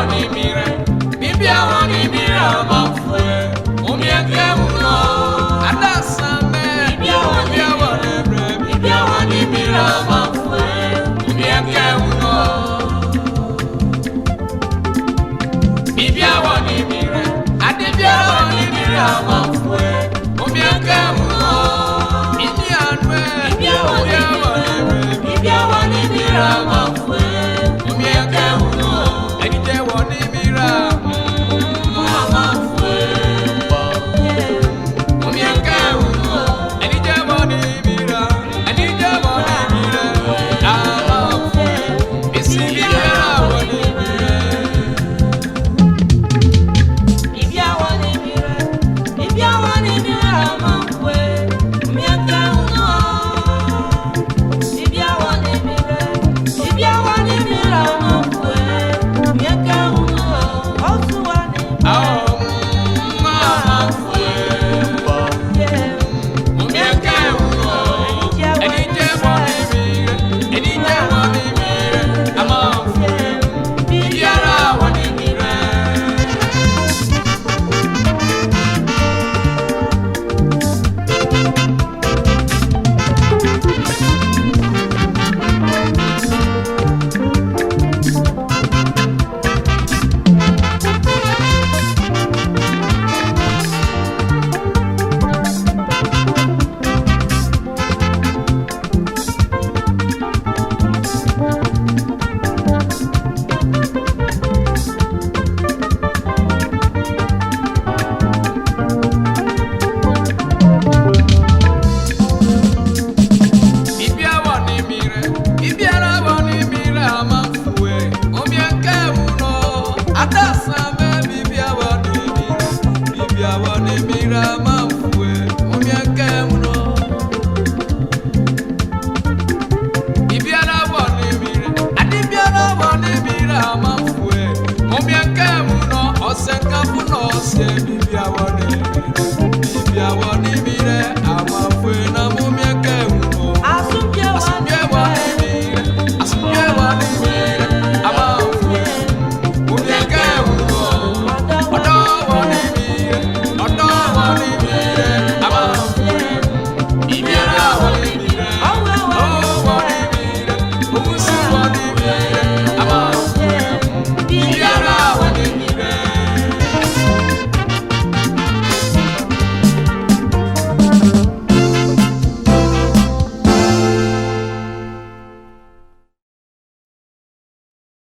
wani mire, bibia wani mire amafwe. Omieke uno, adasame. Bibia wani mire, bibia wani mire amafwe. Omieke uno, bibia wani mire, adibia wani mire amafwe. Omieke uno, idianwe. Bibia wani mire, bibia wani mire amafwe. Omieke uno, edite wani mire amafwe. Omieke uno, edite wani mire, edite wani mire amafwe. Bisibia wani mire. Bibia wani mire, bibia wani mire amafwe. Omieke uno, bibia wani mire, bibia wani mire amafwe. Omieke uno, otu wani Amafwe. Omieke uno, edite wani mire, edite wani mire amafwe. Bibiara wani mire. Bibia wani mire, bibiara wani mire amafwe. Omieke uno, adasame. Bibia wani mire, bibia wani mire amafwe. Omieke uno, bibiara wani mire, adibiara wani mire amafwe. Omieke uno, osenkafu no osebi.